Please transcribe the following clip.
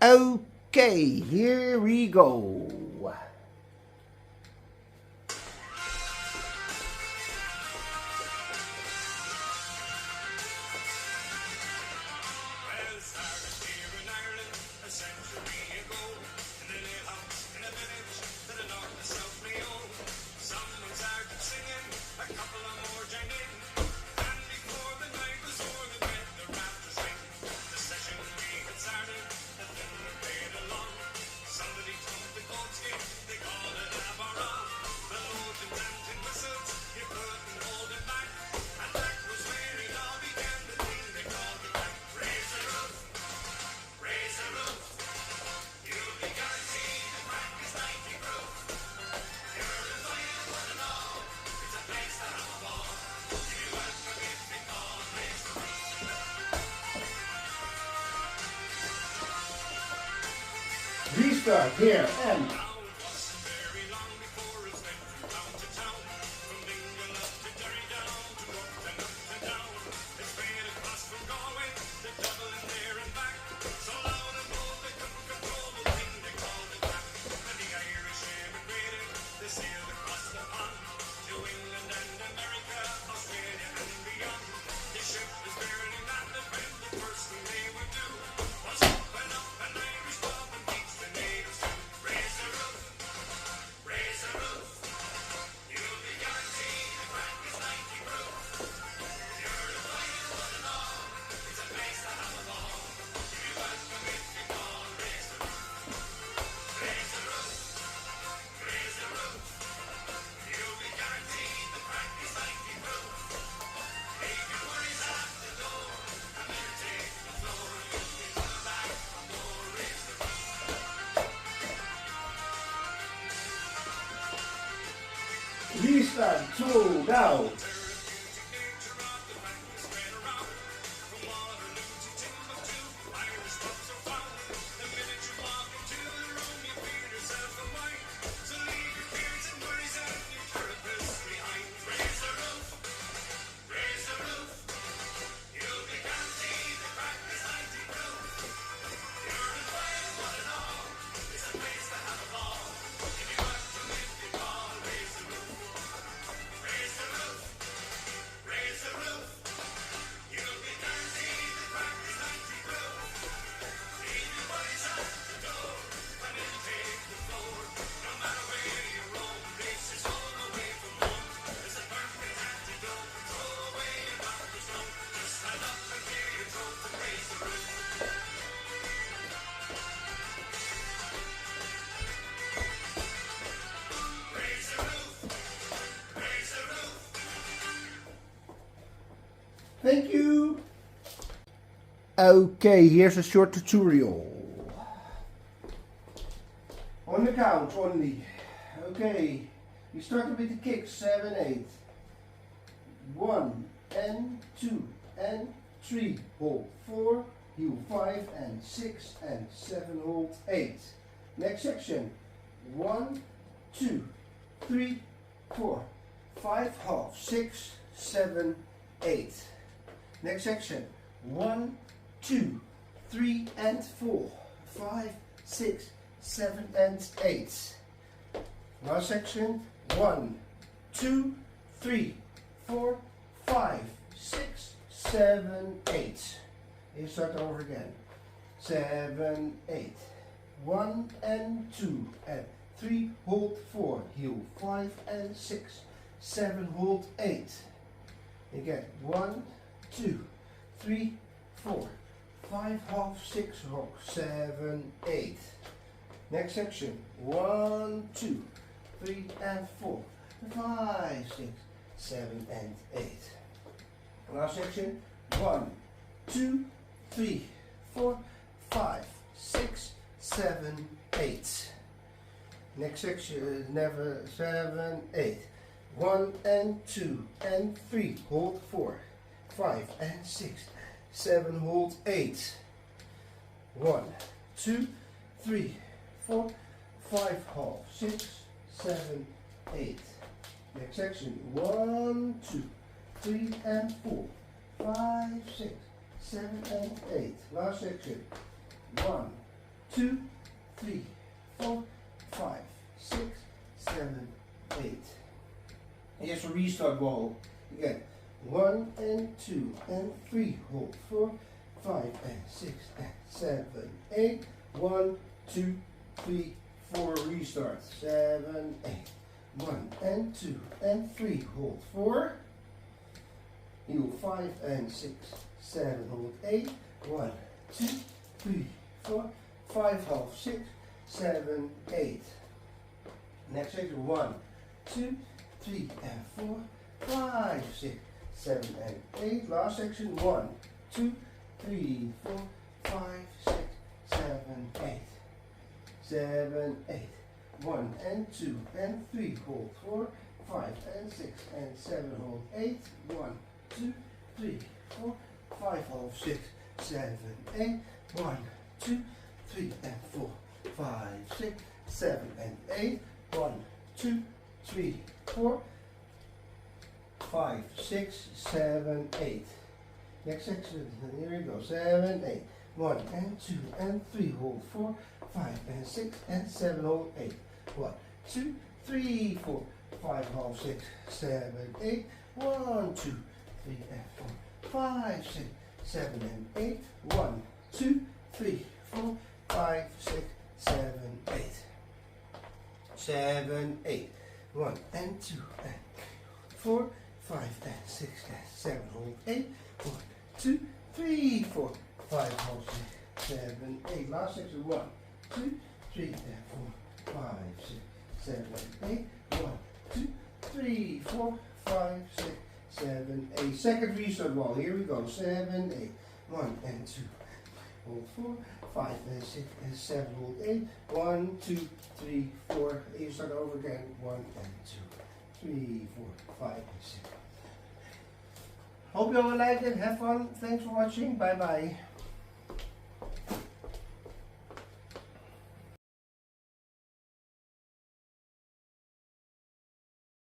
Okay, here we go. Restart here and restart 2 now. Thank you. Okay, here's a short tutorial. On the count only. Okay, we started with the kicks 7, 8. 1 and 2 and 3, hold 4, heel 5 and 6 and 7, hold 8. Next section 1, 2, 3, 4, 5, half, 6, 7, 8. Next section 1, 2, 3 and 4, 5, 6, 7 and 8. Last section 1, 2, 3, 4, 5, 6, 7, 8. You start over again. 7, 8. 1 and 2 and 3, hold 4, heel 5 and 6, 7, hold 8. Again 1, 2, 3, 4, 5, half, 6, rock, 7, 8. Next section 1, 2, 3 and 4, 5, 6, 7 and 8. Last section 1, 2, 3, 4, 5, 6, 7, 8. Next section never 7, 8. 1 and 2 and 3, hold 4, 5 and 6, 7, hold 8. 1, 2, 3, 4, 5, half, 6, 7, 8. Next section 1, 2, 3 and 4, 5, 6, 7 and 8. Last section 1, 2, 3, 4, 5, 6, 7, 8. Here's a restart wall. Again, 1 and 2 and 3, hold 4, 5 and 6 and 7, 8. 1, 2, 3, 4, restart. 7, 8. 1 and 2 and 3, hold 4. Heel 5 and 6, 7, hold 8. 1, 2, 3, 4, 5, half 6, 7, 8. Next section 1, 2, 3 and 4, 5, 6, 7 and 8. Last section 1, 2, 3, 4, 5, 6, 7, 8. 7, 8. 1 and 2 and 3, hold 4, 5 and 6 and 7, hold 8. 1, 2, 3, 4, 5, half 6, 7, 8. 1, 2, 3 and 4, 5, 6, 7 and 8. 1, 2, 3, 4, 5, 6, 7, 8. Next section, here we go, 7, 8. 1 and 2 and 3, hold 4, 5 and 6 and 7, hold 8. 1, 2, 3, 4, 5, half 6, 7, 8. 1, 2, 3 and 4, 5, 6, 7 and 8. 1, 2, 3, 4, 5, 6, 7, 8. 7, 8. 1 and 2 and 4, 5 and 6 and 7, hold 8. 1, 2, 3, 4, 5, hold 6, 7, 8. Last section 1, 2, 3 and 4, 5, 6, 7, 8. 1, 2, 3, 4, 5, 6, 7, 8. Second restart wall. Here we go. 7, 8. 1 and 2. Hold 4, 5 and 6 and 7, hold 8. 1, 2, 3, 4. You start over again. 1 and 2, 3, 4, 5 and 6. Hope you all liked it. Have fun. Thanks for watching. Bye bye.